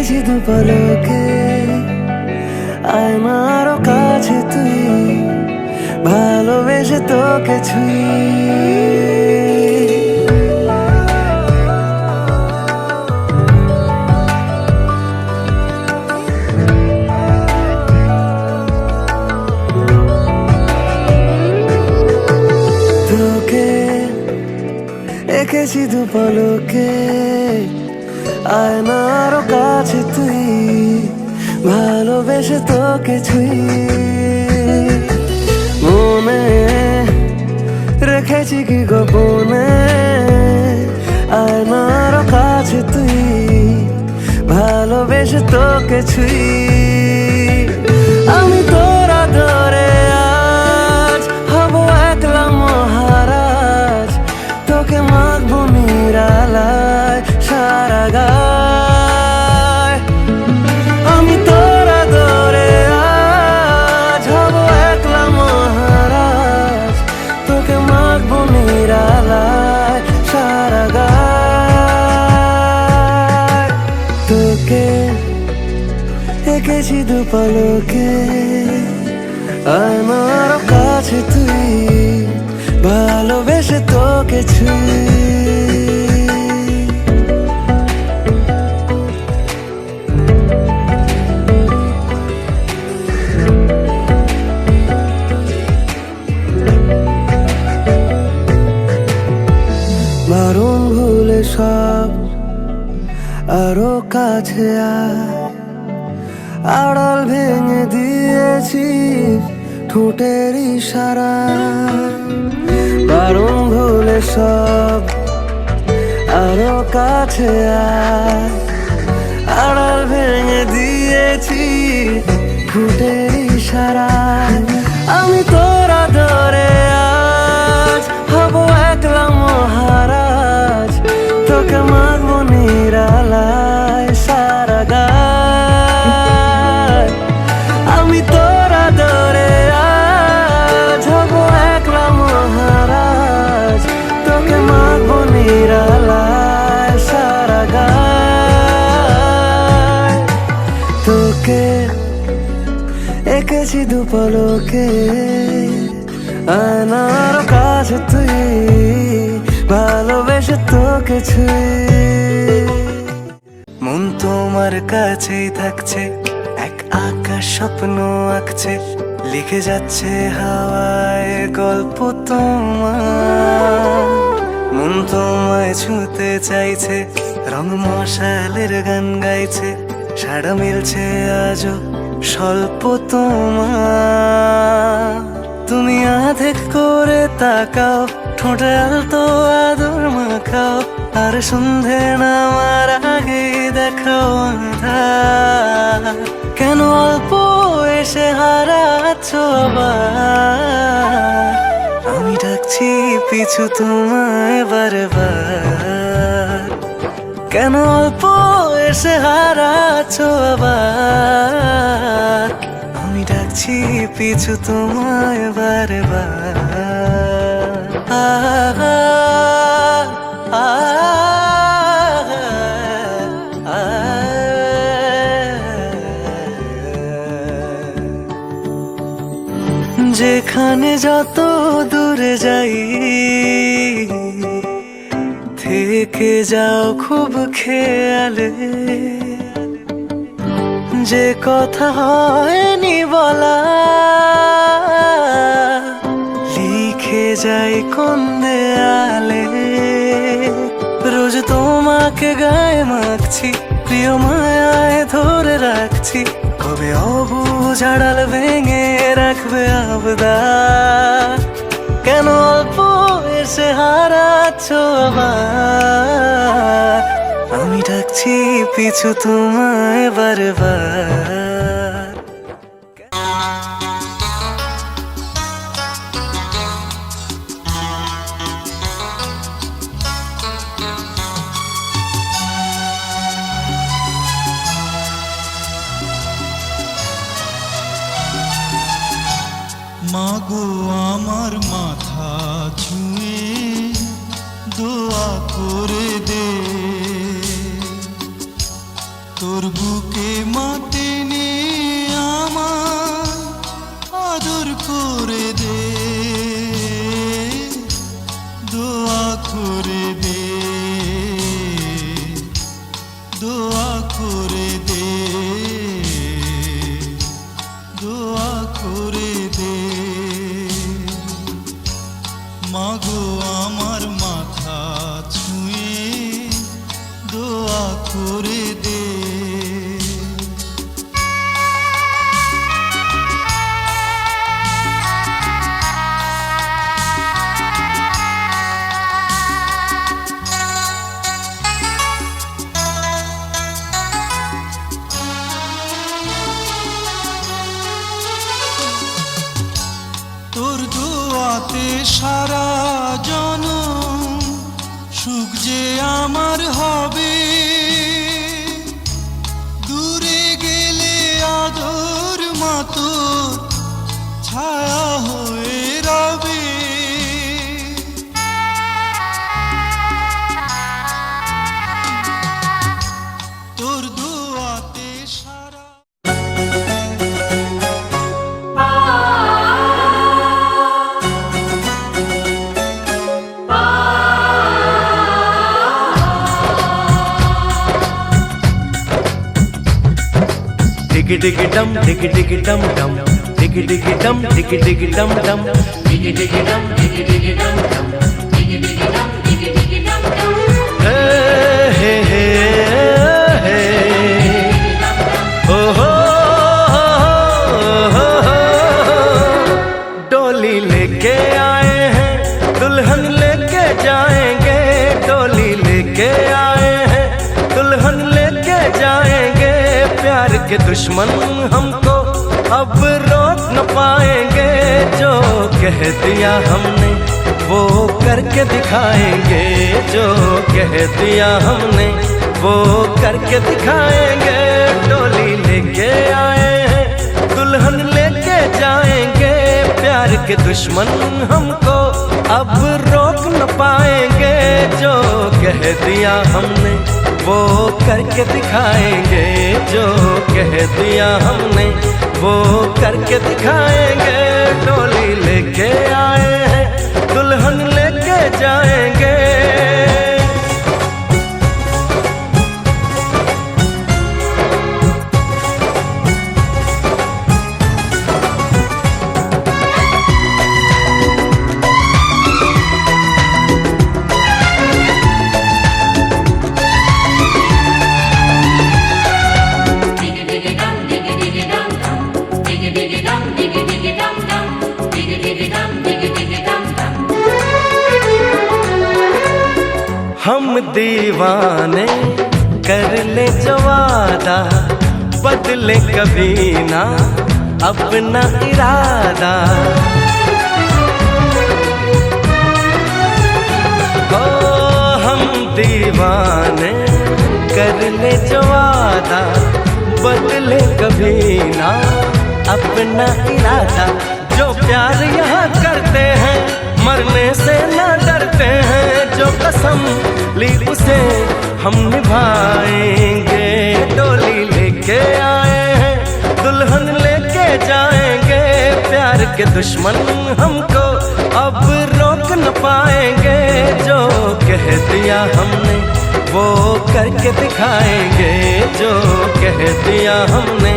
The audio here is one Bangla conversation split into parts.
এঁকেছি দু পলকে আয়নারও কাছে তুই, ভালোবেসে তোকে ছুঁই। তোকে এঁকেছি দু পলকে আয়নারও কাছে তুই, ভালোবেসে তোকে ছুঁই। মনে রেখেছি কি গোপনে আয়নারও কাছে তুই, ভালোবেসে তোকে ছুঁই। আমি তোরা ধরে আজ হব একলা মহারাজ, তোকে মাখবো নিরালায় সারা গায়। আমি তোরা ধরে আজ হব একলা মহারাজ, তোকে মাখবো নিরালায় সারা গায়। তোকে এঁকেছি দু পলকে আমার কাছে তুই, ভালোবেসে তোকে ছুঁই। বারণ ভুলে সব আরো কাছে আড়াল ভেঙে দিয়েছি ঠোঁটের ইশারা। বারণ ভুলে সব আরো কাছে আড়াল ভেঙে দিয়েছি ঠোঁটের ইশারা। আমি তোরা ধরে আজ হব একলা মহারাজ, তোকে মাখবো নিরালায় সারা গায়। আমি তোরা ধরে আজ হব একলা মহারাজ, তোকে মাখবো নিরালায় সারা গায়। তোকে এঁকেছি দু পলকে আয়নার কাছে তুই, ভালোবেসে তোকে ছুঁই। মন তোমার কাছেই থাকছে, এক আকাশ স্বপ্ন আঁকছে, লিখে যাচ্ছে হাওয়ায় গল্প তোমার। মন তোমায় ছুঁতে চাইছে, রং মশালের গান গাইছে, সাড়া মিলছে আজও স্বল্প তোমার। তুমি আধেক করে তাকাও, ঠোঁটে আলতো আদর মাখাও, আর সন্ধে নামার আগে দেখাও আন্ধার। কেন অল্প এসে হারাচ্ছ আবার, আমি ডাকছি পিছু তোমায় বারবার। কেন অল্প এসে হারাচ্ছ আবার, আমি ডাকছি পিছু তোমায় বারবার। যেখানে যত দূরে যাই, থেকে যাও খুব খেয়ালে। যে কথা হয়নি বলা, লিখে যাই কোন দেয়ালে। রোজ তোমাকে গায়ে মাখছি, প্রিয় মায়ায় ধরে রাখছি, কবে অবুঝ আড়াল ভেঙে রাখবে আবদার। কেন অল্প এসে হারাচ্ছ আবার, আমি ডাকছি পিছু তোমায় বারবার। মাগো আমার মাথা ছুঁয়ে দোয়া করে দে, তোর বুকে মাটি নিয়ে আমার আদর করে দে, দোয়া করে দে, দোয়া করে দে, দোয়া করে দে। মাগো আমার মাথা ছুঁয়ে দোয়া করে দে। তোর দোয়াতে সারা জনম সুখ যে আমার হবে, দূরে গেলে আদর মা তোর ছায়া হয়ে রবে। তোর দোয়াতে সারা Diggy diggy dum, diggy diggy dum dum, diggy diggy dum, diggy diggy dum dum, diggy diggy dum, diggy diggy dum dum, diggy diggy dum, diggy diggy dum dum. Hey hey hey hey, oh ho ho ho. डोली लेके आए हैं, दुल्हन लेके जाएंगे, डोली लेके आए हैं, दुल्हन लेके जाएंगे। प्यार के दुश्मन हमको अब रोक न पाएंगे, जो कह दिया हमने वो करके दिखाएंगे, जो कह दिया हमने वो करके दिखाएंगे। डोली लेके आए हैं, दुल्हन लेके जाएंगे, प्यार के दुश्मन हमको अब रोक न पाएंगे, जो कह दिया हमने वो करके दिखाएंगे, जो कह दिया हमने वो करके दिखाएंगे। डोली लेके आए हैं, दुल्हन लेके जाएंगे। हम दीवाने कर ले जो वादा, बदले कभी ना अपना इरादा। ओ हम दीवाने कर ले जो वादा, बदले कभी ना अपना इरादा। जो प्यार यहाँ करते हैं मरने से ना डरते हैं, जो कसम ली उसे हम निभाएंगे। डोली लेके आए हैं, दुल्हन लेके जाएंगे, प्यार के दुश्मन हमको अब रोक न पाएंगे, जो कह दिया हमने वो करके दिखाएंगे, जो कह दिया हमने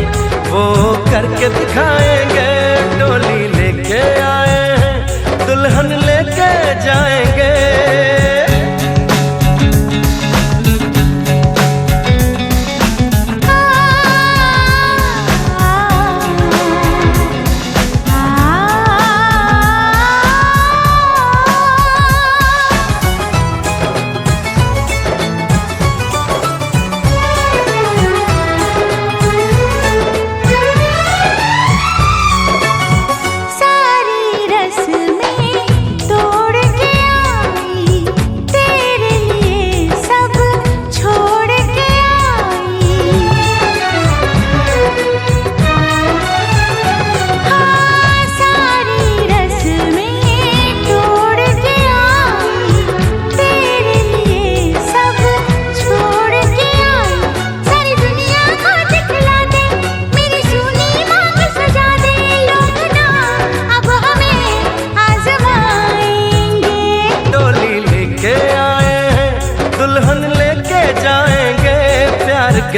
वो करके दिखाएंगे। डोली लेके आए हैं, दुल्हन लेके जाएंगे।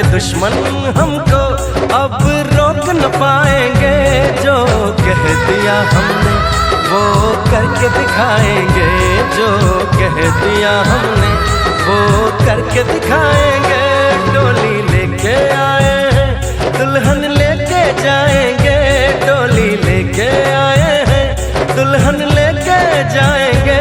के दुश्मन हमको अब रोक न पाएंगे। जो कह दिया हमने वो करके दिखाएंगे, जो कह दिया हमने वो करके दिखाएंगे। डोली लेके आए हैं दुल्हन लेके जाएंगे, डोली लेके आए हैं दुल्हन लेके जाएंगे।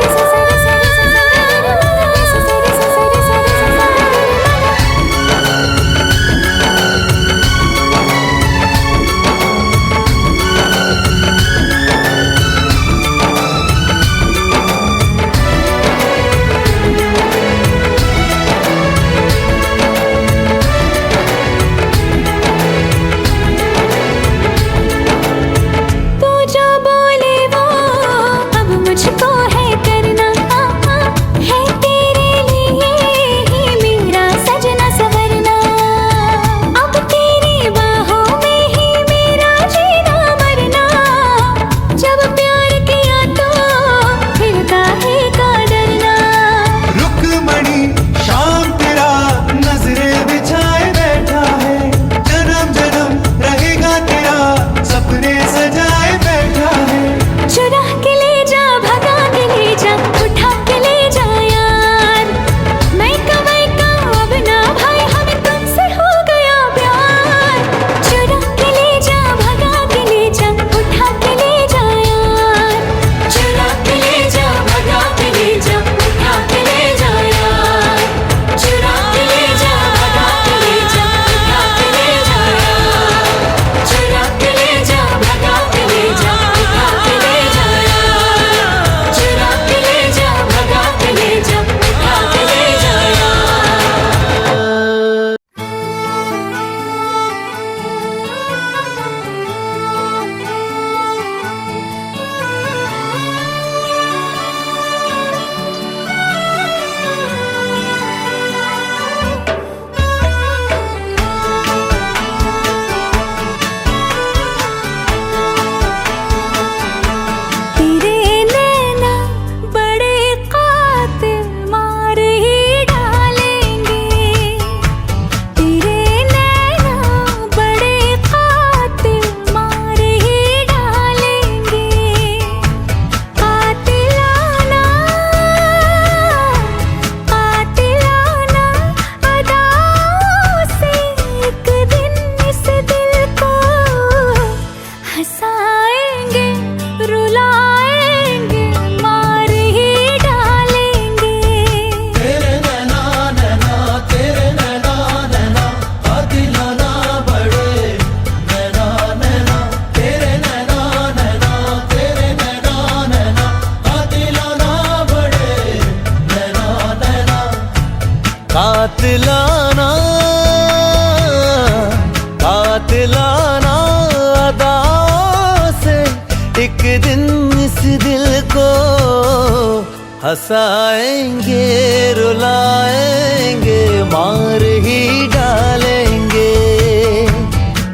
तू जो बोले वो अब मुझको है करना, है तेरे लिए ही मेरा सजना सवरना। अब तेरी बाहों में ही मेरा जीना मरना। जब प्यार किया तो फिर काहे का डरना। रुकमणी शाम तेरा नजरे बिछाए बैठा है, जन्म जन्म रहेगा तेरा सपने सजाए बैठा है। चुरा के ले जा, भगा के ले जा, उठा के ले जा यार। मैं का अब ना भाई, हमें तुमसे हो गया प्यार। चुरा के ले जा, भगा के ले जा, उठा के ले जा यार। चुरा के ले जा, भगा के ले जा, उठा के ले जा यार। चुरा के ले जा, भगा के ले जा, उठा के ले जा यार। चुरा के ले जा, भगा के ले जा, उठा के ले जा यार। चुरा के ले जा, भगा के ले जा, उठा के ले जा तेरे नैना बड़े कातिल मार ही डालेंगे। तेरे नैना बड़े कातिल मार ही डालेंगे। कातिलाना कातिलाना अदाओं से एक दिन इस दिल को हंसाएंगे, रुलाएंगे, मार ही डालेंगे। तेरे नैना नैना, तेरे नैना नैना, कातिलाना बड़े नैना नैना। तेरे नैना नैना, तेरे नैना नैना, कातिलाना बड़े नैना नैना। कातिलाना कातिलाना अदाओं से एक दिन इस दिल को हंसाएंगे, रुलाएंगे, मार ही डालेंगे।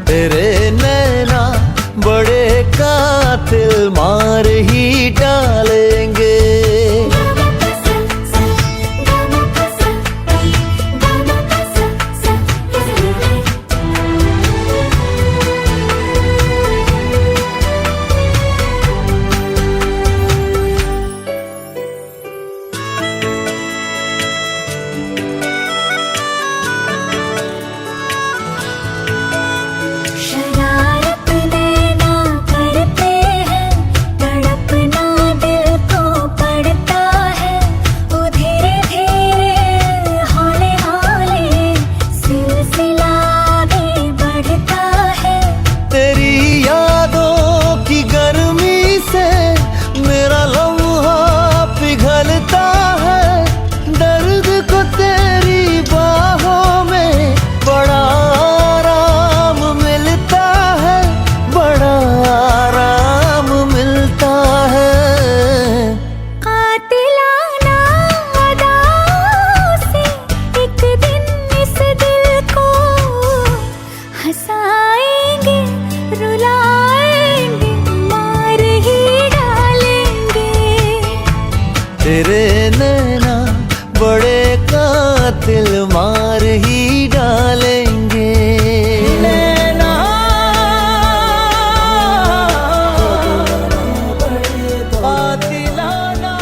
तेरे नैना बड़े कातिल मार ही डालेंगे। दिल मार ही डालेंगे। नैना कातिलाना।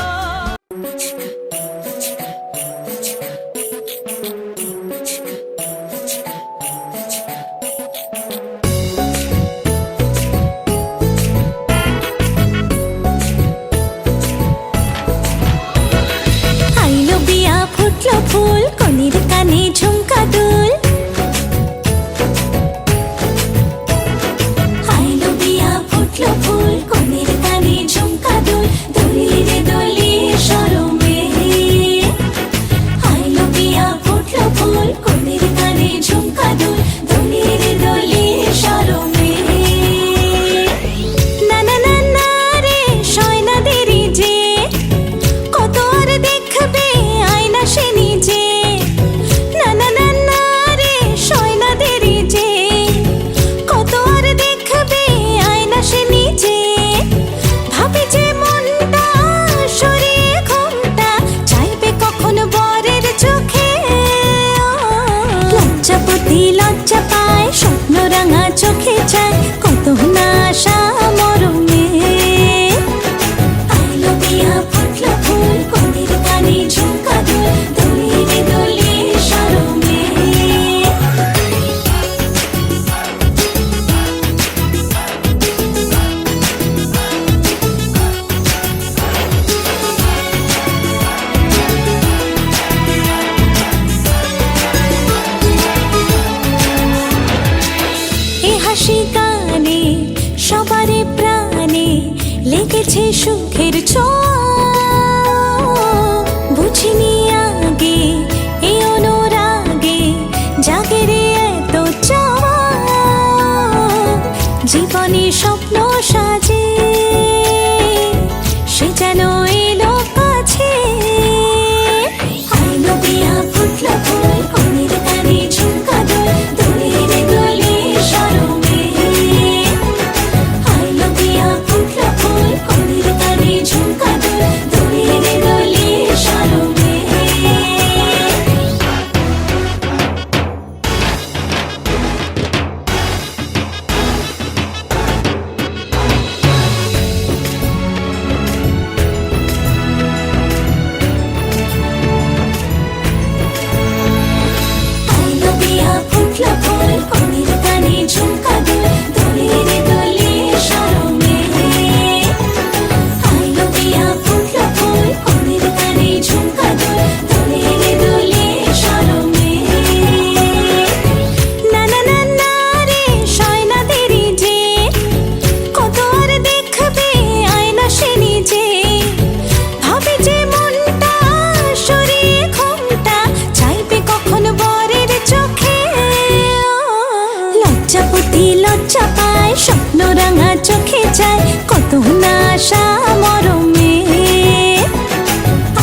আইলো বিয়া ফুটলো ফুল কনির কানে ঝুমকা দুল। আইলো বিয়া ফুটলো ফুল কনির কানে ঝুমকা দুল। দোলি রে দোলি শরমে। আইলো বিয়া ফুটলো ফুল কনির কানে ঝুমকা দুল। দোলি রে দোলি শরমে। না না না না রে শয়না দেরি যে, কত আর দেখবে আয়না সে নিজে। না না না না রে শয়না দেরি যে, কত আর দেখবে আয়না সে নিজে। ভাবে যে মনটা সরিয়ে ঘুমটা, চাইবে কখন বরের চোখে। লজ্জাপতি লজ্জা পায়, স্বপ্ন রাঙা চোখে চায়, কত না আশা মরমে। আইলো বিয়া ফুটলো ফুল কনির কানে ঝুমকা দুল। দোলি রে দোলি শরমে। এ হাসি গানে সবারে প্রাণে লেগেছে সুখের ছোঁয়া। বুঝিনি আগে এ অনুরাগে জাগে রে এত চাওয়া। জীবনে স্বপ্ন সাজে সে যেন এলো কাছে। আইলো বিয়া ফুটলো ফুল কনির কানে ঝুমকা দুল। দোলি রে দোলি শরমে। আইলো বিয়া ফুটলো ফুল কনির কানে ঝুমকা দুল। দোলি রে দোলি শরমে। আইলো বিয়া ফুটলো ফুল কনির কানে ঝুমকা দুল। দোলি রে দোলি শরমে। আইলো বিয়া ফুটলো ফুল কনির কানে ঝুমকা দুল। দোলি রে দোলি শরমে। না না না না রে শয়না দেরি যে, কত আর দেখবে আয়না সে নিজে। ভাবে যে মনটা সরিয়ে ঘুমটা, চাইবে কখন বরের চোখে। লজ্জাপতি লজ্জা পায়, স্বপ্ন রাঙা চোখে চায়, কত না আশা মরমে।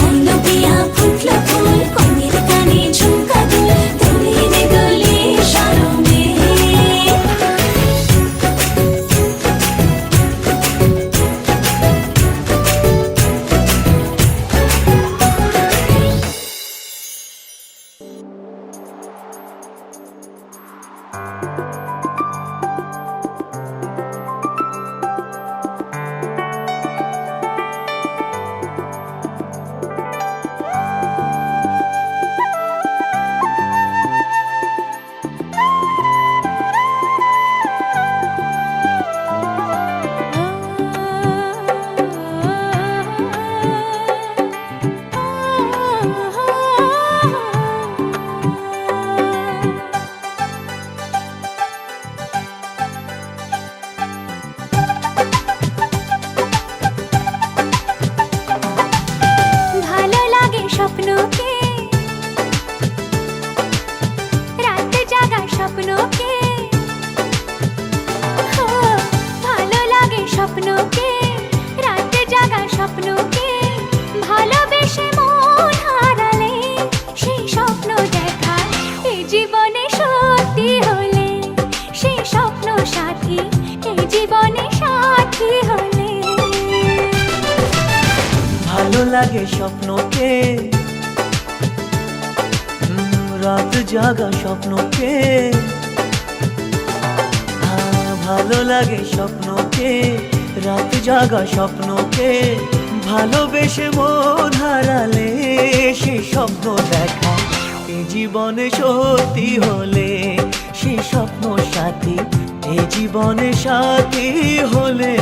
আইলো বিয়া ফুটলো ফুল কনির কানে ঝুমকা দুল। দোলি রে দোলি শরমে। ভালো লাগে স্বপ্নকে রাত জাগা স্বপ্নকে ভালো লাগে স্বপ্নকে, রাত জাগা স্বপ্নকে ভালোবেসে মন হারালে সে স্বপ্ন দেখা এ জীবনে সত্যি হলে, সে স্বপ্ন সাথী এ জীবনে সাথী হলে।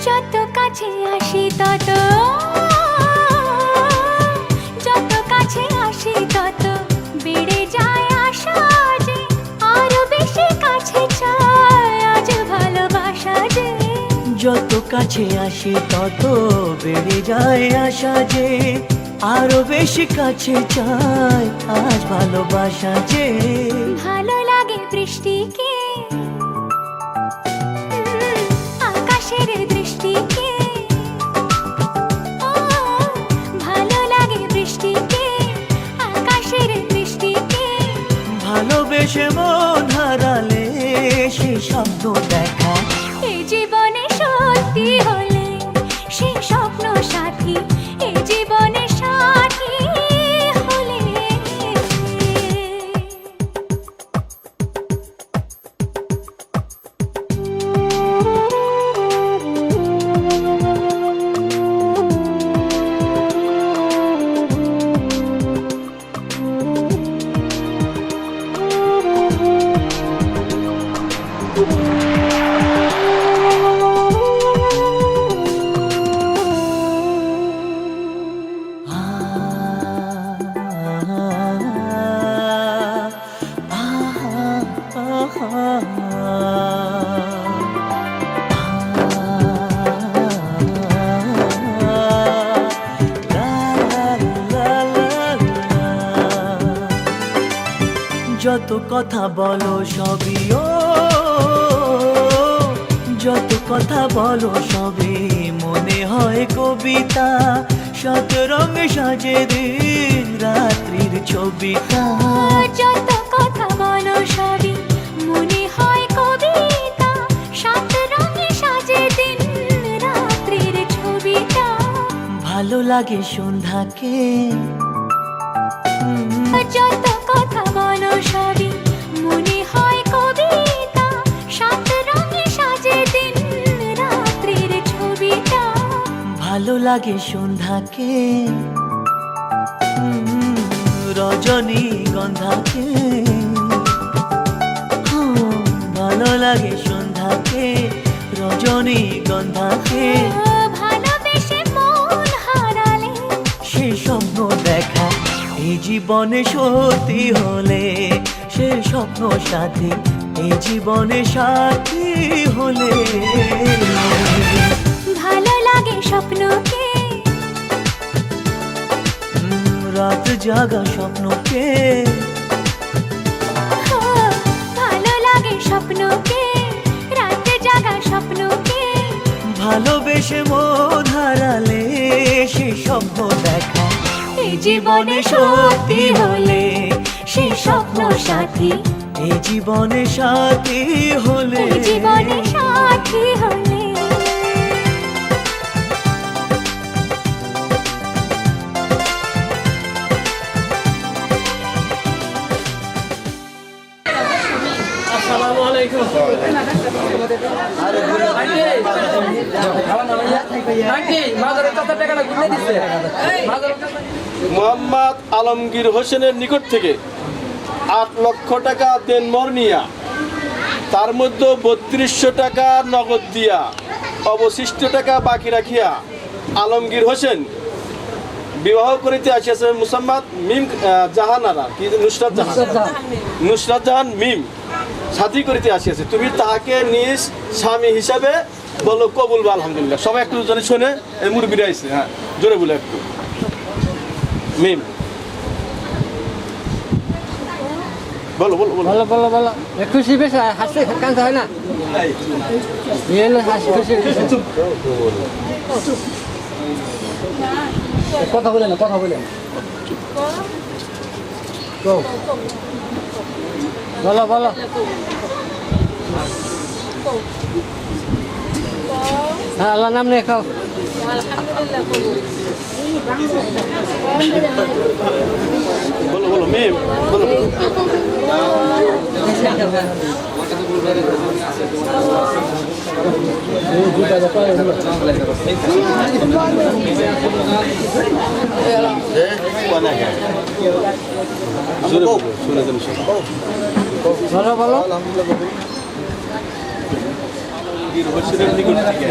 যত কাছে আসি তত, যত কাছে আসি তত বেড়ে যায় আশা যে আরো বেশি কাছে চাই আজ ভালোবাসা যে। যত কাছে আসি তত বেড়ে যায় আশা যে আরো বেশি কাছে চাই আজ ভালোবাসা যে। ভালো লাগে বৃষ্টিকে, আকাশের দৃষ্টিকে, ও ভালো লাগে বৃষ্টিকে, আকাশের দৃষ্টিকে ভালোবেসে মন হারালে সে স্বপ্ন দেখা এ জীবনে সত্যি হলে, সে স্বপ্ন সাথী এ জীবনে সাথী হলে। যত কথা বলো সবই ও, যত কথা বলো সবই মনে হয় কবিতা, শত রঙে সাজে দিন রাত্রির ছবিটা। যত কথা বলো সবই মনে হয় কবিতা, সাত রঙে সাজে দিন রাত্রির ছবিটা। ভালো লাগে সন্ধ্যাকে, যত কথা বলো সবই মনে হয় কবিতা, সাত রঙে সাজে দিন রাত্রির ছবিটা। ভালো লাগে সন্ধ্যাকে, রজনী গন্ধাকে, ভালো লাগে সন্ধ্যাকে, রজনী গন্ধাকে ভালোবেসে মন হারালে সে স্বপ্ন দেখা এই জীবনে সত্যি হলে, সে স্বপ্ন সাথী এই জীবনে সাথী হলে। ভালো লাগে স্বপ্নকে, রাত জাগা স্বপ্নকে ভালো লাগে স্বপ্নকে, রাত জাগা স্বপ্নকে ভালোবেসে মন হারালে সে স্বপ্ন দেখা এই জীবনে সত্যি হলে, সে স্বপ্ন সাথী এই জীবনে সাথী হলে। এই জীবনে সাথী হলে। আসসালামু আলাইকুম। মোহাম্মদ আলমগীর হোসেনের নিকট থেকে 8 লক্ষ টাকা দেনমোহর নিয়া, তার মধ্যে 3200 টাকা নগদ দিয়া অবশিষ্ট টাকা বাকি রাখিয়া আলমগীর হোসেন বিবাহ করিতে আসিয়াছে মুসাম্মাদ মিম জাহানারা কি নুসরাত জাহান নুসরাত জাহান মিম সাথী করিতে আসিয়াছে, তুমি তাহাকে নিজ স্বামী হিসাবে বলো কবুল বা আলহামদুলিল্লাহ। সবাই একটু জানি শোনে, এই মুরব্বীরা আইছে, হ্যাঁ জোরে বলে একটু মিম বলো বলো বলো। বলো বলো বলো খুশি বেশ হাসতে কাঁদতে হয় না হাসি খুশি কথা বলে না কথা বলে বলো বলো হ্যাঁ আল্লাহ নাম নিয়ে খাও বলো বলো মিম বলো। বলো বলো হোসেনের নিকট থেকে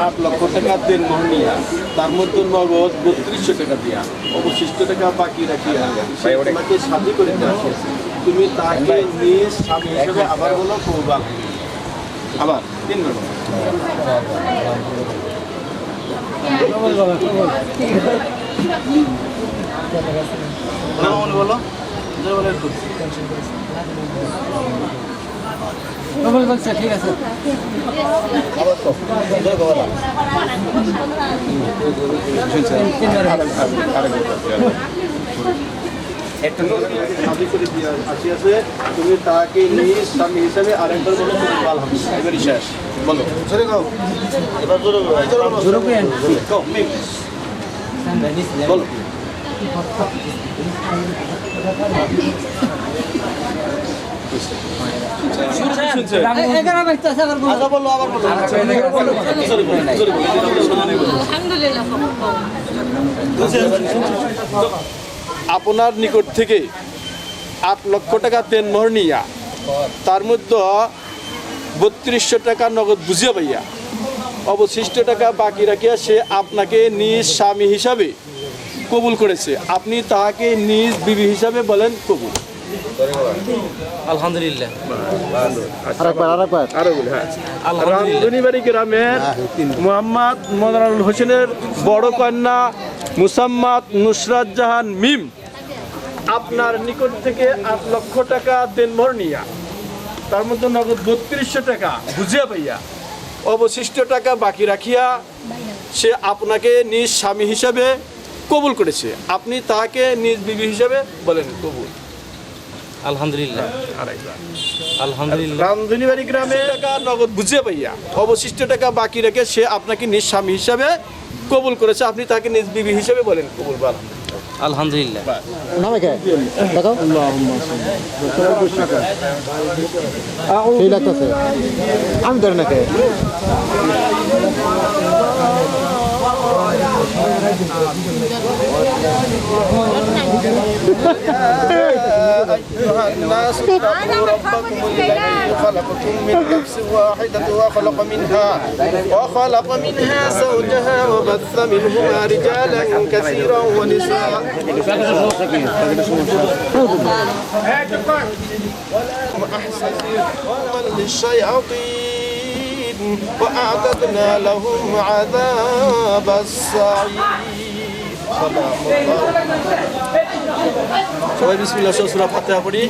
8 লক্ষ টাকা দেন মোহনিয়া, তার মধ্যে নগদ 3200 টাকা দিয়া অবশিষ্ট টাকা বাকি রাখিয়া সে তোমাকে শাদী করিতে আসিয়াছে, তুমি তাকে নিজ স্বামী হিসেবে আবার বলো কবুল। আবার 3 বার বলো কবুল বলছে ঠিক আছে আসিয়াছে, তুমি তাকে নিজ স্বামী হিসেবে আরেকবার বলো কবুল আলহামদুলিল্লাহ। এবারই শেষ বলো এবার বলো আপনার নিকট থেকে 8 লক্ষ টাকা দেন মোহর নিয়া, তার মধ্যে 3200 টাকা নগদ বুঝিয়া পাইয়া অবশিষ্ট টাকা বাকি রাখিয়া সে আপনাকে নিজ স্বামী হিসাবে কবুল করেছে, আপনি তাহাকে নিজ বিবি হিসাবে বলেন কবুল। আলহামদুলিল্লাহ রামধুনিবাড়ি গ্রামের মোহাম্মদ মনোয়ারুল হোসেনের বড় কন্যা মুসাম্মাদ নুসরাত জাহান মিম আপনার নিকট থেকে 8 লক্ষ টাকা দেনমোহর নিয়া, তার মধ্যে নগদ 3200 টাকা বুঝিয়া পাইয়া অবশিষ্ট টাকা বাকি রাখিয়া সে আপনাকে নিজ স্বামী হিসাবে কবুল করেছে, আপনি তাকে নিজ বিবি হিসাবে বলেন কবুল। আলহামদুলিল্লাহ আলহামদুলিল্লাহ রামধুনিবাড়ি গ্রামে টাকা নগদ বুঝিয়ে পাইয়া অবশিষ্ট টাকা বাকি রেখে সে আপনাকে নিজ স্বামী হিসাবে কবুল করেছে, আপনি তাকে নিজ বিবি হিসাবে বলেন কবুল। আলহামদুলিল্লাহ আমি ধরে নাকি أيها الناس اتقوا ربكم الذي خلقكم من نفس واحدة وخلق منها زوجها وبث منهما رجالا كثيرا ونساء وأحسن للشياطين وأعتدنا لهم عذاب السعير। সবাই বিসমিল্লাহ সূরা ফাতিহা পড়ি।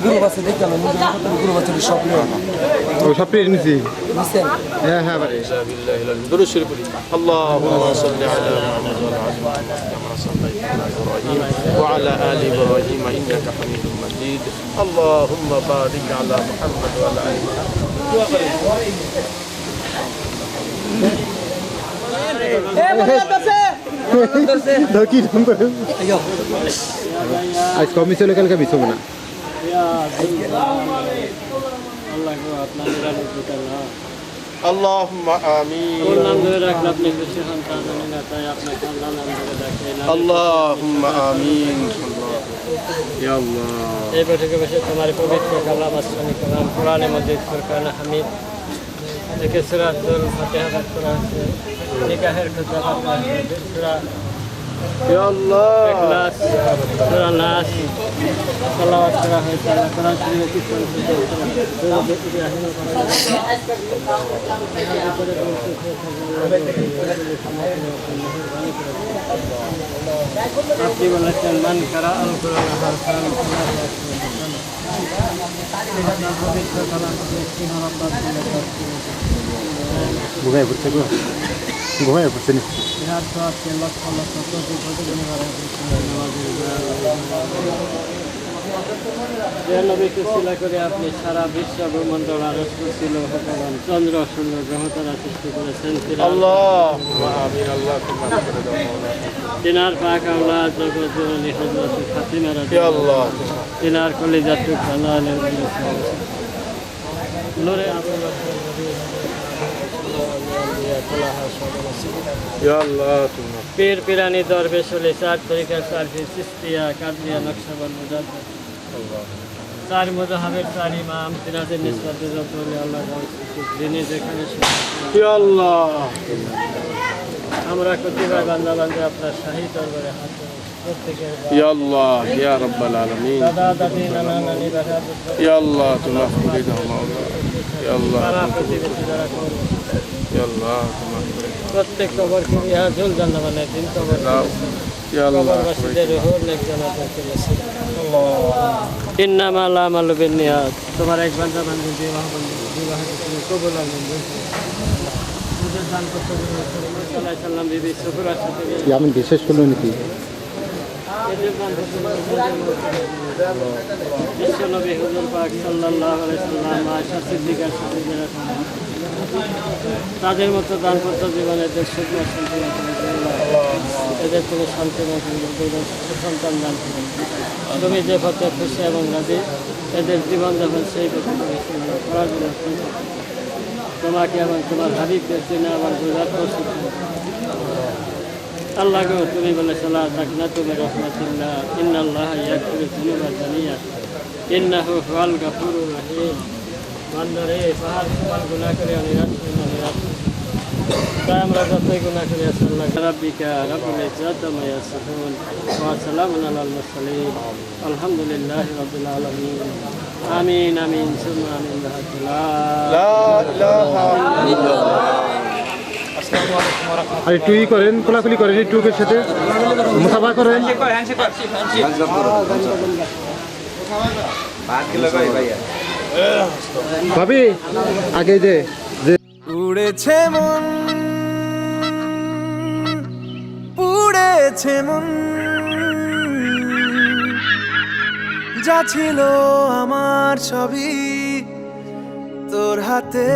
গ্রুপ আছে দেখলাম গ্রুপ আছে সব সব পেয়ে নিছি। হ্যাঁ হ্যাঁ ভাই দুরূদ শরীফ পড়ি। আল্লাহুম্মা সাল্লি আলা মুহাম্মাদ ওয়া আলা আলি ইব্রাহিম ইন্নাকা হামিদুম মাজিদ। আল্লাহুম্মা বারিক আলা মুহাম্মাদ ওয়া আলা আলি আজ কমি চলে কালকে মিস হবে না। আল্লাহুম্মা আমিন নাম ধরে রাখলে আপনি খুশি হন তা জানি না, তাই আপনাকে আল্লাহ নাম ধরে ডাকে। আল্লাহুম্মা আমিন ইয়া আল্লাহ। এই বৈঠকে বসে তোমার পবিত্র কালাম আসমানি কালাম কোরআনে মজিদ ফুরকান হামিদ থেকে সূরাতুল ফাতিহা পাঠ করা হয়েছে, নিকাহের খুতবা পাঠ করা হয়েছে, সূরা ইয়া আল্লাহ ইখলাস, সূরা নাস তেলাওয়াত করা হয়েছে। আল্লাহ কোরআন শরীফে কিছু আপনি বলেছেন মান কারা আল কোরআন হারফান ঘুমাই পড়ছে গো, ঘুমাই পড়ছে নি। যে নবীকে শিলা করে আপনি সারা বিশ্ব ভূমণ্ডল আরজ করছিল ভগবান চন্দ্র সূর্য গ্রহ তারা সৃষ্টি করেছেন। আল্লাহুম্মা আমিন। আল্লাহুম্মা করে দাও মাওলানা। তিনার পাক আওলাদ জগৎ জননী হযরত ফাতিমা ইয়া রাদিয়াল্লাহু আল্লাহ তিনার কলিজার টুকরা লালের নূরে আবু বকর ইয়া আল্লাহ তুমি পীর পিরানি দরবেশ হলে চার তরিকা সারফি চিস্তিয়া কাদরিয়া নকশবন্দ মুজাদ্দিদ চার মুজাহাবের চার ইমাম তিনাদের নিসবতে যত বলে আল্লাহ যিনি যেখানে ইয়া আল্লাহ। আমরা কতিপয় বান্দা বান্দা আপনার শাহী দরবারে হাত ধরে প্রত্যেকের ইয়া আল্লাহ ইয়া রাব্বাল আলামিন। দাদা দাদি নানা নানি বাবা ইয়া আল্লাহ তুমি করে দাও মাওলানা। ইয়া আল্লাহ পাড়া প্রতিবেশী যারা করবে ইয়া আল্লাহ তুমি করে প্রত্যেক কবরকে ইহা জল জান্নাত বানায় দিন কবর দাও। ইয়া আল্লাহ কবরবাসীদের রুহুর নেক জান্নাতকে নসিব। ইন্নামাল আমালু বিন্নিয়াত। তোমার এক বান্দা বান্দি বিবাহ তুমি কবুল আর মঞ্জুর করো। মুদের দান করতে সাল্লাল্লাহু আলাইহি সাল্লাম বিবি সুফরার সাথে আমি বিশেষ করলো নাকি? এদের দান করতে বিশ্ব নবী হুজুর পাক সাল্লাল্লাহু আলাইহি সাল্লাম আয়েশা সিদ্দিকার সাথে যারা তাদের মতো দান করতে জীবনে এদের সুখ শান্তি এদের তুমি শান্তি সন্তান দান করো। তুমি যে পথে খুশি এবং রাজি এদের জীবনযাপন সেই পথে করার জন্য তোমাকে এবং তোমার হাবিবকে চিনে আমার বোঝার প্রস্তুত আল্লাহ গো তুমি বলে সালাহ তাকনা তুমি রহমাতুল্লাহ ইন্নাল্লাহ ইয়াগফিরু যুনুবা জামিআ ইন্নাহু হুয়াল গাফুরুর রহিম। বান্দারে পাহাড় সমান গুনাহ করে অনিরাশ তাই আমরা যতই গুনাহ করি আল্লাহ রাব্বিকা রাব্বুল ইজ্জাতি আম্মা ইয়াসিফুন ওয়া সালামুন আলাল মুরসালিন আলহামদুলিল্লাহি রাব্বিল আলামিন। আমিন আমিন সুম্মা আমিন। লা ইলাহা ইল্লাল্লাহ। আর একটু ই করেন, খোলাখুলি করেন, একটু ওদের সাথে মুসাফা করেন। ভাবি আগে যে উড়েছে মন পুড়েছে মন যা ছিল আমার সবই তোর হাতে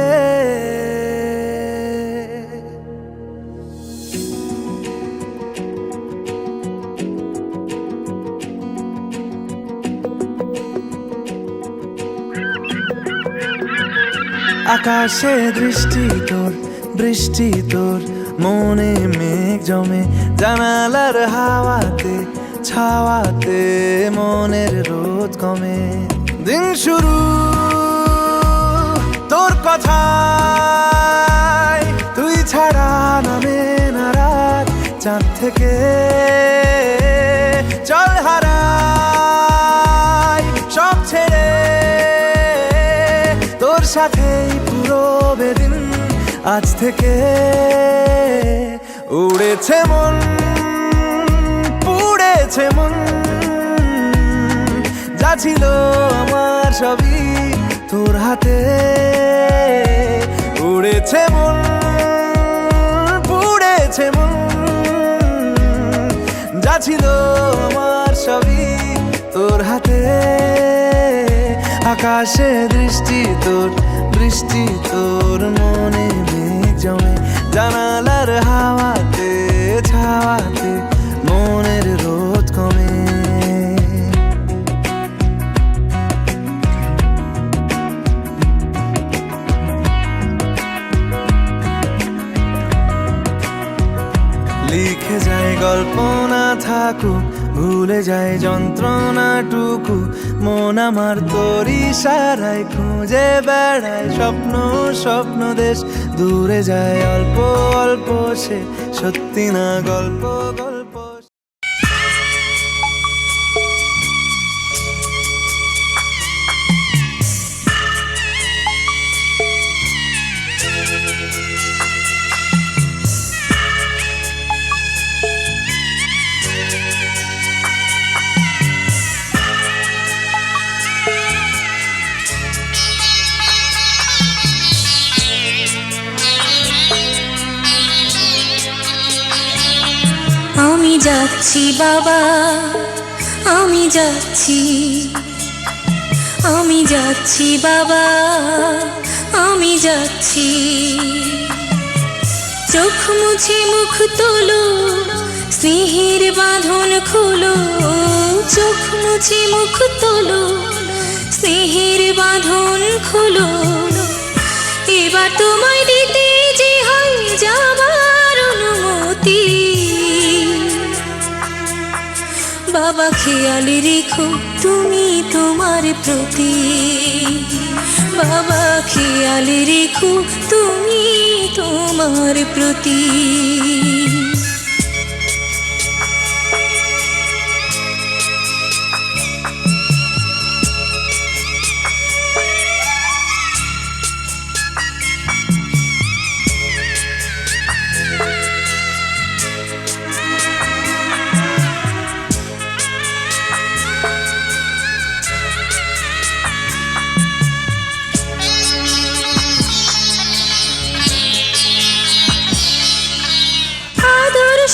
আকাশে দৃষ্টি তোর বৃষ্টি তোর মনে মেঘ জমে জানালার হাওয়াতে ছাওয়াতে মনের রোদ কমে দিন শুরু তোর কথায় তুই ছাড়া নামে না রাত চাঁদ থেকে চল হারাই সব ছেড়ে তোর সাথেই পুরো বেদিন আজ থেকে উড়েছে মন পুড়েছে মন যা ছিল আমার সবই তোর হাতে উড়েছে মন পুড়েছে মন যা ছিল আমার সবই তোর হাতে আকাশে দৃষ্টি তোর বৃষ্টি তোর মনে মেঘ জমে জানালার হাওয়াতে ছাওয়াতে মনের রোদ কমে গল্প না থাকুক, ভুলে যায় যন্ত্রণাটুকু। মন আমার তোর ইশারায় খুঁজে বেড়ায় স্বপ্ন স্বপ্ন দেশ। দূরে যায় অল্প অল্প সে, সত্যি না গল্প গল্প। আমি যাচ্ছি বাবা, আমি যাচ্ছি, আমি যাচ্ছি বাবা, আমি যাচ্ছি। চোখ মুছে মুখ তোলো, স্নেহের বাঁধন খোলো। চোখ মুছে মুখ তোলো, স্নেহের বাঁধন খোলো। এবার তোমায় দিতে যে হয় যাবার অনুমতি। বাবা খেয়াল রেখো তুমি তোমার প্রতি। বাবা খেয়াল রেখো তুমি তোমার প্রতি।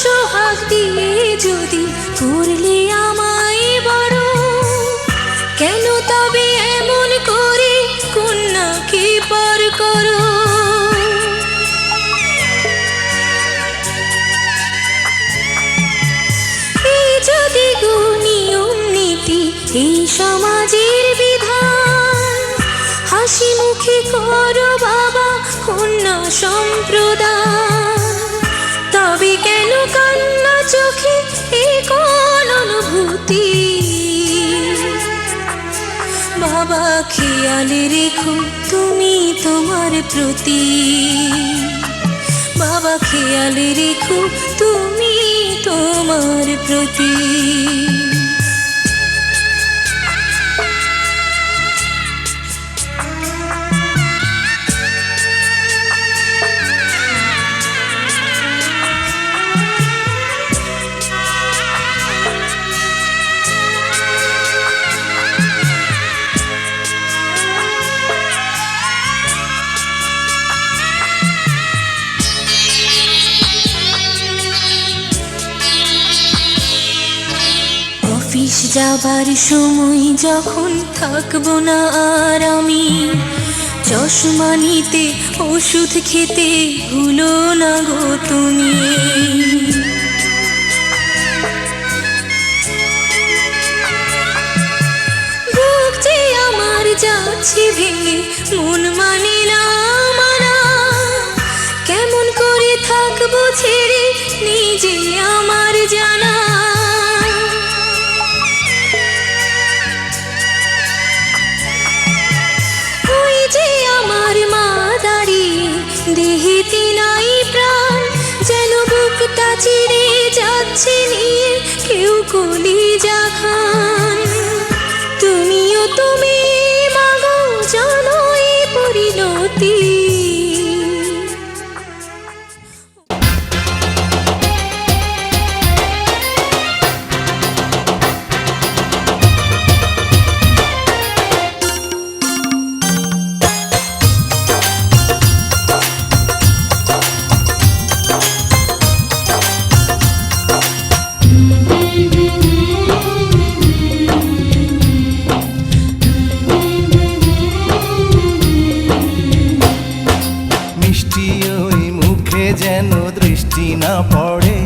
সোহাগ দিয়ে যদি করলে আমায় বড়, কেন তবে এমন করে কন্যাকে পর করো। এই যদি নিয়ম নীতি, এই সমাজের বিধান, হাসি মুখে করো বাবা কন্যা সম্প্রদান। তবে কেন কান্না চোখে এ কোন অনুভূতি। বাবা খেয়াল রেখো তুমি তোমার প্রতি। বাবা খেয়াল রেখো তুমি তোমার প্রতি। অফিস যাবার সময় যখন থাকবো না আর আমি, চশমা নিতে ওষুধ খেতে ভুলো না গো তুমি। বুক যে আমার যাচ্ছে ভেঙে, মন মানে না মানা। কেমন করে থাকবো ছেড়ে নিজে আমার জানা। দেহেতে নাই প্রাণ, যেন বুকটা চিরে যাচ্ছে নিয়ে কেউ কলিজা খান। তুমিও তুমি মাগো জানো এই পরিণতি। যেন দৃষ্টি না পড়ে,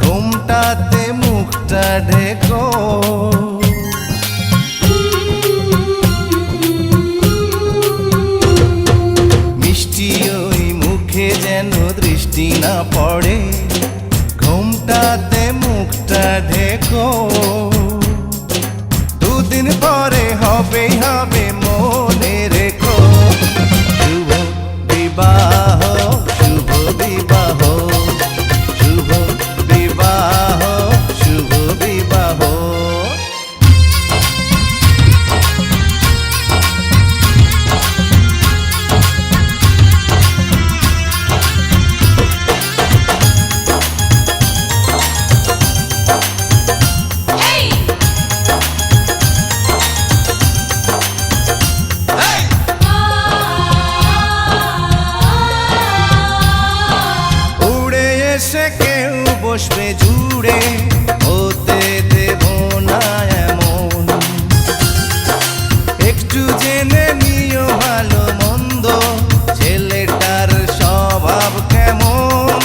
ঘুমটাতে মুখটা ঢেকো। মিষ্টি ওই মুখে যেন দৃষ্টি না পড়ে, ঘুমটা ঘোমটাতে মুখটা ঢেকো, দুদিন পরে হবেই হবে মনে রেখো। শুভ বিবাহ, শুভ বিবাহ, শুভ বিবাহ, শুভ বিবাহ। উড়ে এসে কেউ বসবে জুড়ে, হতে দেব না এমন। একটু জেনে নিও ভালো মন্দ, ছেলেটার স্বভাব কেমন।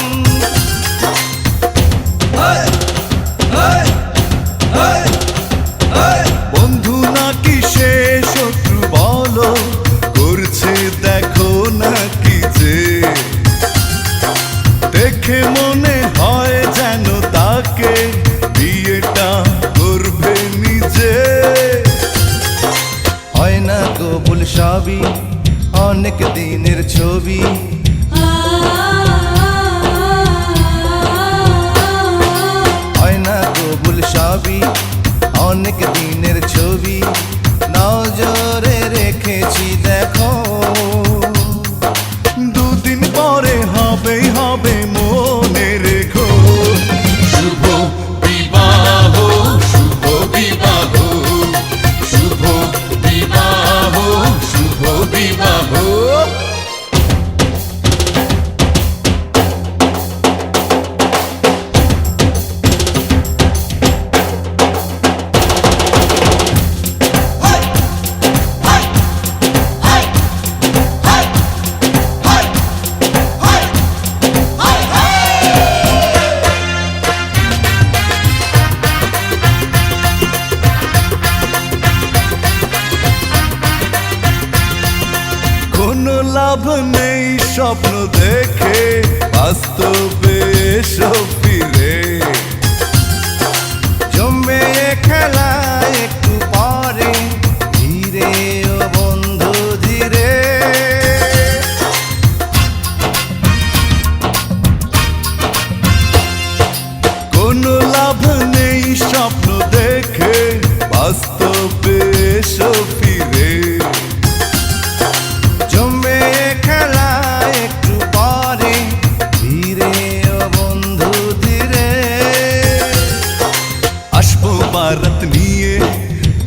বন্ধু নাকি সে শত্রু বলো, করছে দেখো নাকি যে, দেখে মনে হয় যেন তাকে বিয়েটা করবে নিজে। হয় না কবুল সবই অনেক দিনের ছবি, হয় না কবুল সবই অনেক দিনের ছবি। নজরে রেখেছি দেখো, দুদিন পরে হবেই হবে মনে রেখো। শুভ বিবাহ, শুভ বিবাহ, শুভ বিবাহ, শুভ বিবাহ। কোনো লাভ নেই স্বপ্ন দেখে, বাস্তবে এসো ফিরে। জমে খেলা একটু পরে, ধীরে ও বন্ধু ধীরে। কোনো লাভ নেই স্বপ্ন দেখে, বাস্তবে এসো ফিরে। জমে খেলা একটু পরে, ধীরে ও বন্ধু ধীরে। আসবো বারাত নিয়ে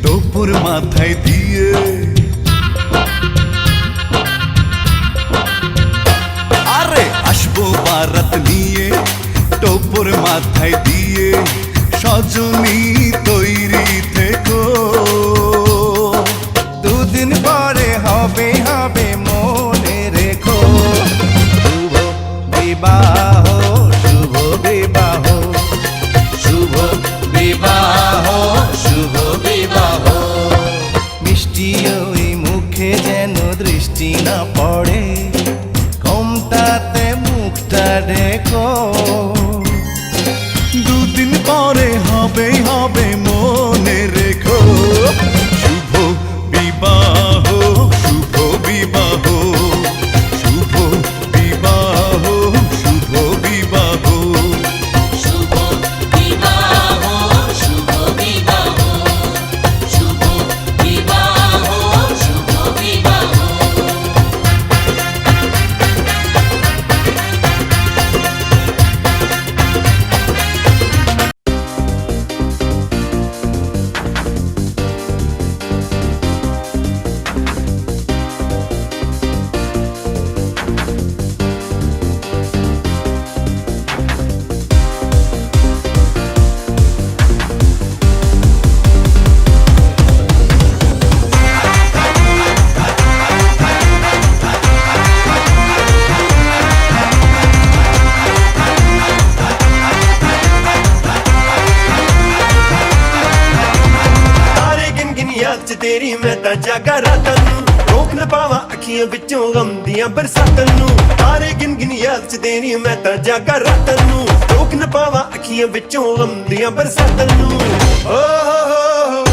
টোপর মাথায় দিয়ে, আরে আসবো বারাত নিয়ে টোপর মাথায় দিয়ে। সজনী তৈরি থেকো, দুদিন পরে হবে হবে মনে রেখো। শুভ বিবাহ, শুভ বিবাহ, শুভ বিবাহ, শুভ বিবাহ। মিষ্টি ওই মুখে যেন দৃষ্টি না পড়ে, ঘোমটাতে মুখটা ঢেকো, দুদিন পরে হবেই হবে মনে রেখো। শুভ বিবাহ, শুভ বিবাহ, শুভ বিবাহ, শুভ বিবাহ, শুভ বিবাহ, শুভ বিবাহ, শুভ বিবাহ, শুভ বিবাহ। तेरी मैं तां जागा रातां नूं, रोक न पावां अखियां विचों गम दियां बरसातां नूं। तारे गिन गिन याद च तेरी मैं तां जागा रातां नूं, रोक न पावां अखियां ਅੱਖੀਆਂ ਵਿੱਚੋਂ ਆਉਂਦੀਆਂ ਬਰਸਾਤਾਂ ਨੂੰ ਓ ਹੋ